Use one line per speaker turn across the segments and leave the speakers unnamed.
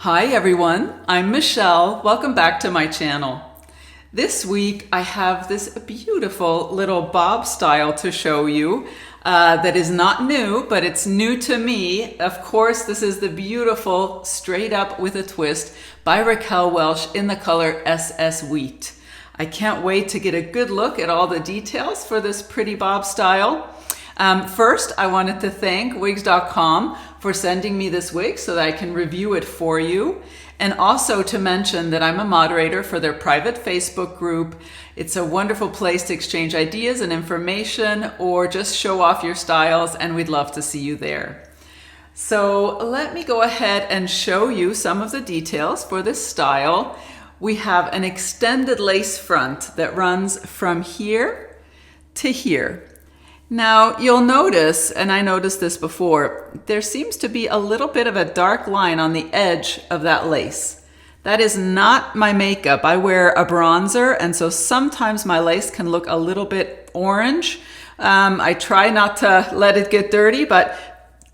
Hi everyone, I'm Michelle. Welcome back to my channel. This week I have this beautiful little bob style to show you that is not new, but it's new to me. Of course, this is the beautiful Straight Up with a Twist by Raquel Welch in the color SS Wheat. I can't wait to get a good look at all the details for this pretty bob style. First, I wanted to thank wigs.com for sending me this wig so that I can review it for you. And also to mention that I'm a moderator for their private Facebook group. It's a wonderful place to exchange ideas and information or just show off your styles, and we'd love to see you there. So let me go ahead and show you some of the details for this style. We have an extended lace front that runs from here to here. Now you'll notice, and I noticed this before, there seems to be a little bit of a dark line on the edge of that lace. That is not my makeup. I wear a bronzer, and so sometimes my lace can look a little bit orange. I try not to let it get dirty, but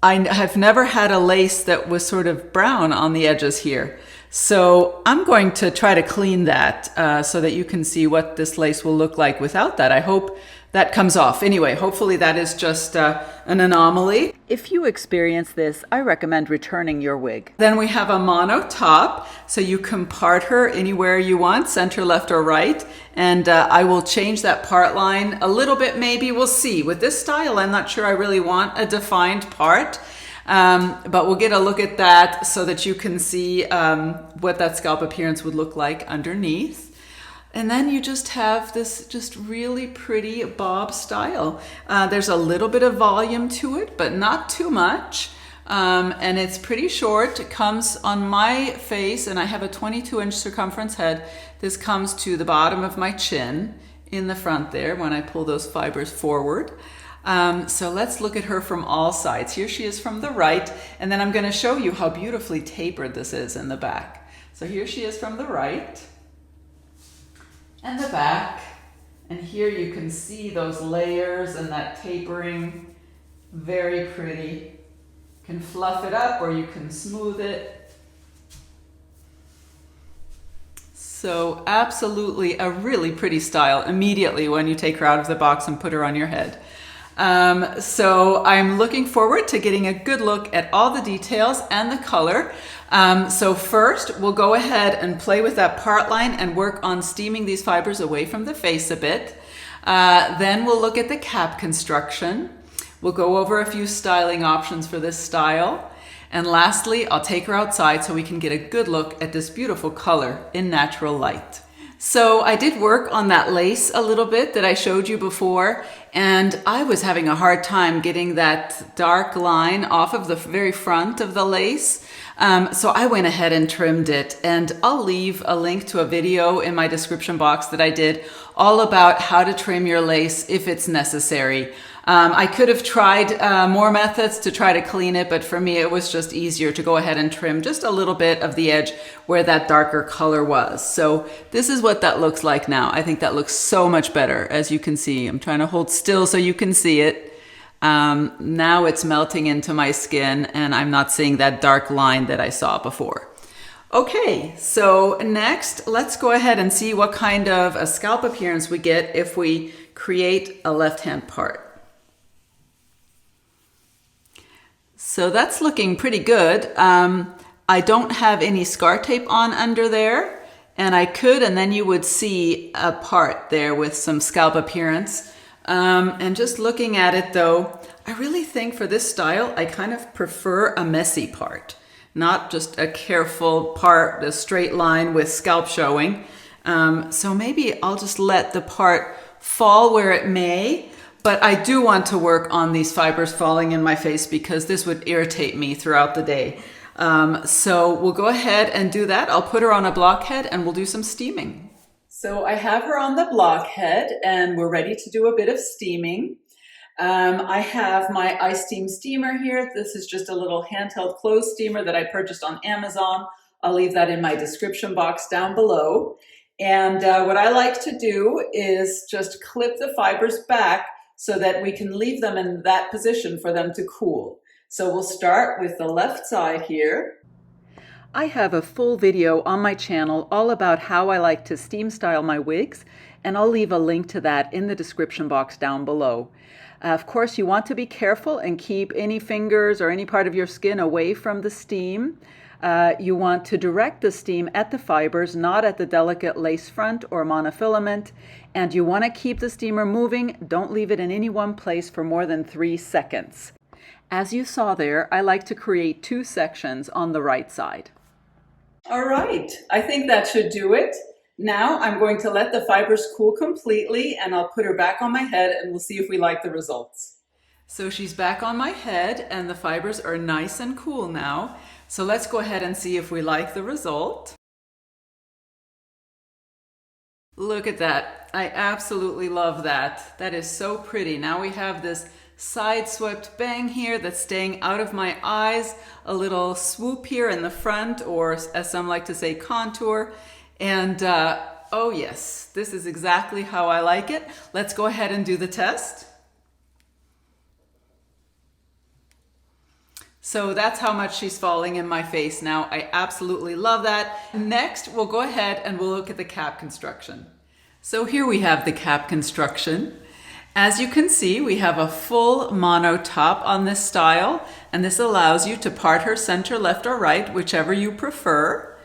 I have never had a lace that was sort of brown on the edges here. So I'm going to try to clean that so that you can see what this lace will look like without that. I hope that comes off. Anyway, hopefully that is just an anomaly. If you experience this, I recommend returning your wig. Then we have a mono top, so you can part her anywhere you want, center, left, or right. And I will change that part line a little bit, maybe. We'll see. With this style, I'm not sure I really want a defined part. But we'll get a look at that so that you can see what that scalp appearance would look like underneath. And then you just have this just really pretty bob style. There's a little bit of volume to it, but not too much. And it's pretty short. It comes on my face, and I have a 22-inch circumference head. This comes to the bottom of my chin in the front there when I pull those fibers forward. So let's look at her from all sides. Here she is from the right, and then I'm going to show you how beautifully tapered this is in the back. So here she is from the right and the back, and here you can see those layers and that tapering. Very pretty. You can fluff it up or you can smooth it. So absolutely a really pretty style immediately when you take her out of the box and put her on your head. So I'm looking forward to getting a good look at all the details and the color. So first we'll go ahead and play with that part line and work on steaming these fibers away from the face a bit. Then we'll look at the cap construction. We'll go over a few styling options for this style. And lastly, I'll take her outside so we can get a good look at this beautiful color in natural light. So I did work on that lace a little bit that I showed you before, and I was having a hard time getting that dark line off of the very front of the lace. So I went ahead and trimmed it, and I'll leave a link to a video in my description box that I did all about how to trim your lace if it's necessary. I could have tried more methods to try to clean it, but for me it was just easier to go ahead and trim just a little bit of the edge where that darker color was. So this is what that looks like now. I think that looks so much better, as you can see. I'm trying to hold still so you can see it. Now it's melting into my skin and I'm not seeing that dark line that I saw before. Okay, so next let's go ahead and see what kind of a scalp appearance we get if we create a left-hand part. So that's looking pretty good. I don't have any scar tape on under there, and I could, and then you would see a part there with some scalp appearance. And just looking at it though, I really think for this style, I kind of prefer a messy part, not just a careful part, a straight line with scalp showing. So maybe I'll just let the part fall where it may. But I do want to work on these fibers falling in my face because this would irritate me throughout the day. So we'll go ahead and do that. I'll put her on a blockhead and we'll do some steaming. So I have her on the blockhead and we're ready to do a bit of steaming. I have my ice steam steamer here. This is just a little handheld clothes steamer that I purchased on Amazon. I'll leave that in my description box down below. And what I like to do is just clip the fibers back so that we can leave them in that position for them to cool. So we'll start with the left side here. I have a full video on my channel all about how I like to steam style my wigs, and I'll leave a link to that in the description box down below. Of course, you want to be careful and keep any fingers or any part of your skin away from the steam. You want to direct the steam at the fibers, not at the delicate lace front or monofilament. And you want to keep the steamer moving. Don't leave it in any one place for more than 3 seconds. As you saw there, I like to create 2 sections on the right side. All right, I think that should do it. Now I'm going to let the fibers cool completely, and I'll put her back on my head and we'll see if we like the results. So she's back on my head and the fibers are nice and cool now. So let's go ahead and see if we like the result. Look at that. I absolutely love that. That is so pretty. Now we have this side swept bang here that's staying out of my eyes, a little swoop here in the front, or as some like to say, contour. And oh yes, this is exactly how I like it. Let's go ahead and do the test. So that's how much she's falling in my face now. I absolutely love that. Next, we'll go ahead and we'll look at the cap construction. So here we have the cap construction. As you can see, we have a full mono top on this style, and this allows you to part her center left or right, whichever you prefer.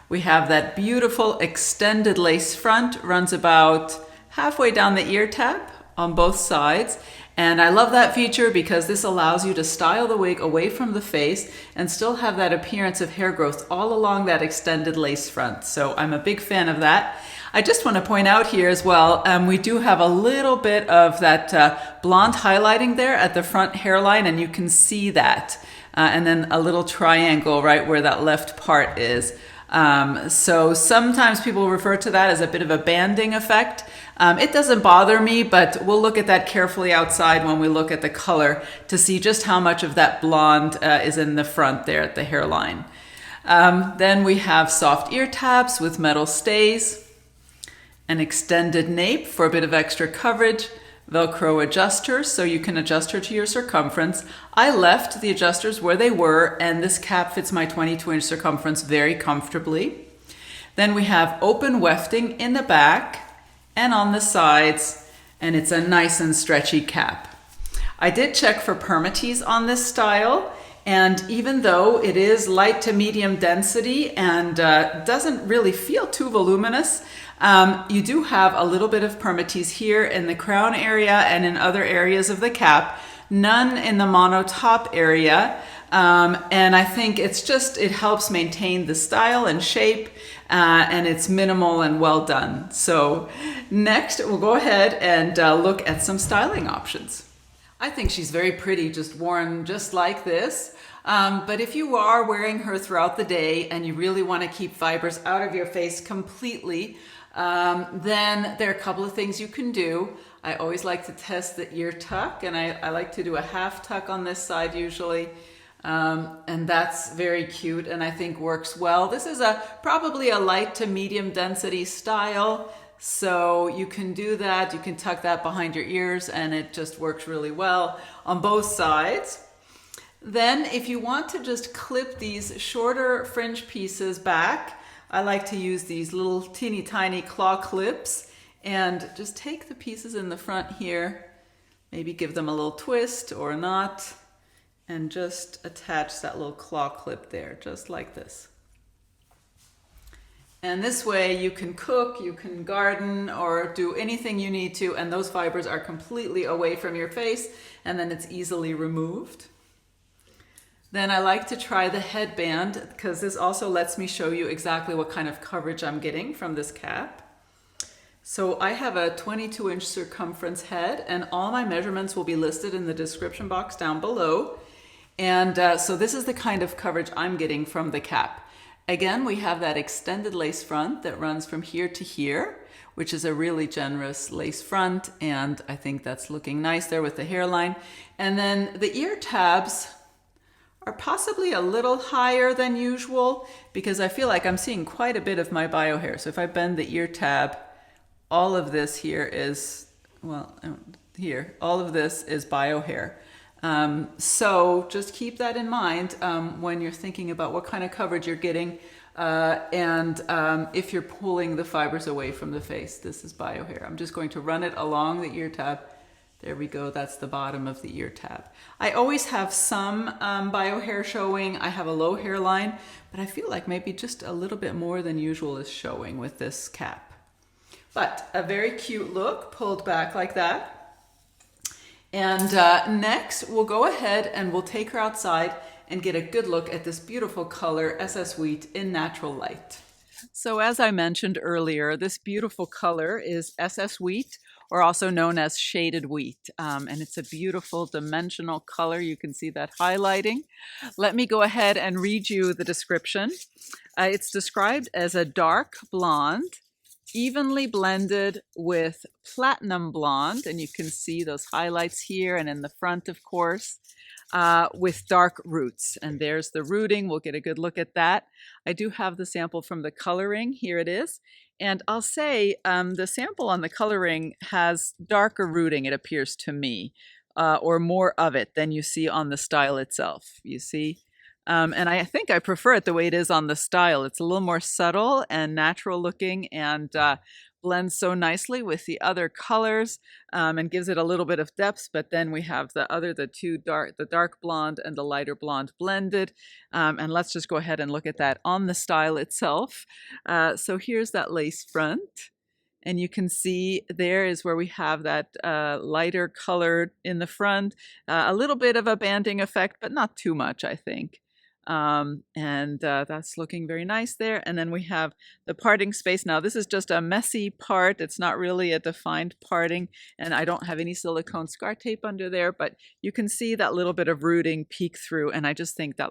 We have that beautiful extended lace front, runs about halfway down the ear tab on both sides. And I love that feature because this allows you to style the wig away from the face and still have that appearance of hair growth all along that extended lace front. So I'm a big fan of that. I just want to point out here as well, we do have a little bit of that blonde highlighting there at the front hairline, and you can see that. And then a little triangle right where that left part is. So sometimes people refer to that as a bit of a banding effect. It doesn't bother me, but we'll look at that carefully outside when we look at the color to see just how much of that blonde is in the front there at the hairline. Then we have soft ear tabs with metal stays, an extended nape for a bit of extra coverage, Velcro adjusters so you can adjust her to your circumference. I left the adjusters where they were, and this cap fits my 22-inch circumference very comfortably. Then we have open wefting in the back and on the sides, and it's a nice and stretchy cap. I did check for permatease on this style, and even though it is light to medium density and doesn't really feel too voluminous, you do have a little bit of permatease here in the crown area and in other areas of the cap, none in the mono top area. And I think it helps maintain the style and shape, and it's minimal and well done. So next we'll go ahead and look at some styling options. I think she's very pretty just worn just like this. But if you are wearing her throughout the day and you really want to keep fibers out of your face completely, then there are a couple of things you can do. I always like to test the ear tuck, and I like to do a half tuck on this side usually. And that's very cute and I think works well. This is probably a light to medium density style. So you can do that. You can tuck that behind your ears and it just works really well on both sides. Then if you want to just clip these shorter fringe pieces back, I like to use these little teeny tiny claw clips and just take the pieces in the front here, maybe give them a little twist or not, and just attach that little claw clip there, just like this. And this way you can cook, you can garden, or do anything you need to, and those fibers are completely away from your face, and then it's easily removed. Then I like to try the headband because this also lets me show you exactly what kind of coverage I'm getting from this cap. So I have a 22-inch circumference head, and all my measurements will be listed in the description box down below. And so this is the kind of coverage I'm getting from the cap. Again, we have that extended lace front that runs from here to here, which is a really generous lace front, and I think that's looking nice there with the hairline. And then the ear tabs are possibly a little higher than usual because I feel like I'm seeing quite a bit of my bio hair. So if I bend the ear tab, all of this here is, well, here, all of this is bio hair. So just keep that in mind when you're thinking about what kind of coverage you're getting and if you're pulling the fibers away from the face. This is bio hair. I'm just going to run it along the ear tab. There we go. That's the bottom of the ear tab. I always have some bio hair showing. I have a low hairline, but I feel like maybe just a little bit more than usual is showing with this cap. But a very cute look, pulled back like that. And next, we'll go ahead and we'll take her outside and get a good look at this beautiful color, SS Wheat, in natural light. So as I mentioned earlier, this beautiful color is SS Wheat, or also known as shaded wheat. And it's a beautiful dimensional color. You can see that highlighting. Let me go ahead and read you the description. It's described as a dark blonde, evenly blended with platinum blonde, and you can see those highlights here and in the front, of course, with dark roots. And there's the rooting. We'll get a good look at that. I do have the sample from the coloring. Here it is. And I'll say the sample on the coloring has darker rooting, it appears to me, or more of it than you see on the style itself. You see? And I think I prefer it the way it is on the style. It's a little more subtle and natural looking and blends so nicely with the other colors and gives it a little bit of depth. But then we have the dark blonde and the lighter blonde blended. And let's just go ahead and look at that on the style itself. So here's that lace front. And you can see there is where we have that lighter color in the front, a little bit of a banding effect, but not too much, I think. That's looking very nice there. And then we have the parting space. Now this is just a messy part. It's not really a defined parting, and I don't have any silicone scar tape under there, but you can see that little bit of rooting peek through, and I just think that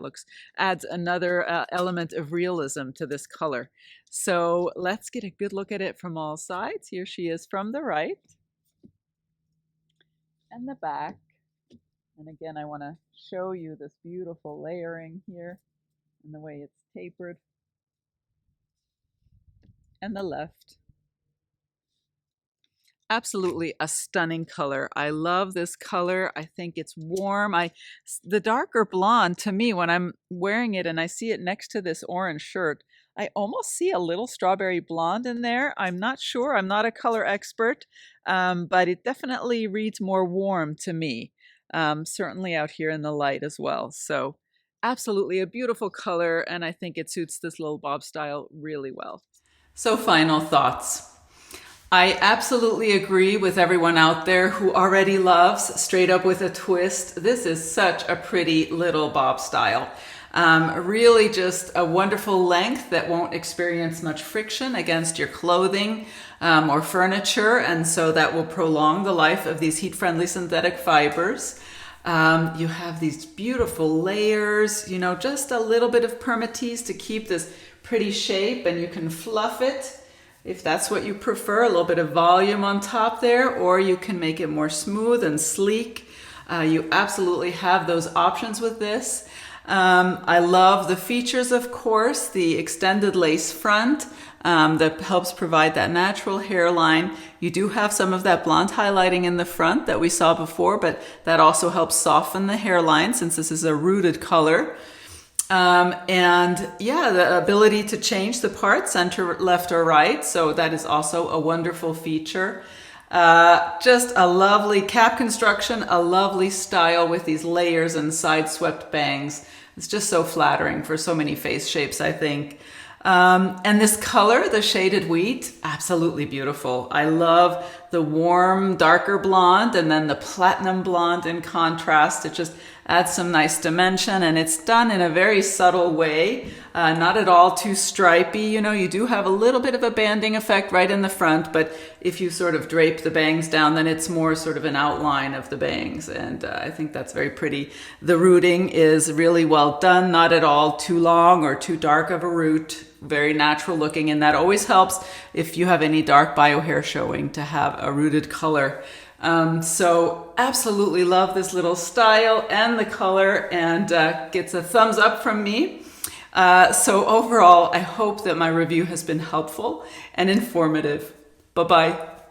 adds another element of realism to this color. So let's get a good look at it from all sides. Here she is from the right and the back. And again, I want to show you this beautiful layering here and the way it's tapered. And the left. Absolutely a stunning color. I love this color. I think it's warm. The darker blonde, to me, when I'm wearing it and I see it next to this orange shirt, I almost see a little strawberry blonde in there. I'm not sure. I'm not a color expert, but it definitely reads more warm to me. Certainly out here in the light as well. So absolutely a beautiful color, and I think it suits this little bob style really well. So final thoughts. I absolutely agree with everyone out there who already loves straight up with a twist. This is such a pretty little bob style. Really just a wonderful length that won't experience much friction against your clothing or furniture, and so that will prolong the life of these heat-friendly synthetic fibers. You have these beautiful layers, just a little bit of permatease to keep this pretty shape, and you can fluff it if that's what you prefer, a little bit of volume on top there, or you can make it more smooth and sleek. You absolutely have those options with this. I love the features, of course, the extended lace front that helps provide that natural hairline. You do have some of that blonde highlighting in the front that we saw before, but that also helps soften the hairline since this is a rooted color. The ability to change the part, center, left, or right. So that is also a wonderful feature. Just a lovely cap construction, a lovely style with these layers and side swept bangs. It's just so flattering for so many face shapes, I think. And this color, the shaded wheat, absolutely beautiful. I love the warm, darker blonde and then the platinum blonde in contrast. It just adds some nice dimension, and it's done in a very subtle way, not at all too stripy. You do have a little bit of a banding effect right in the front, but if you sort of drape the bangs down, then it's more sort of an outline of the bangs, and I think that's very pretty. The rooting is really well done, not at all too long or too dark of a root, very natural looking, and that always helps if you have any dark bio hair showing to have a rooted color. So absolutely love this little style and the color, and gets a thumbs up from me. So overall, I hope that my review has been helpful and informative. Bye-bye.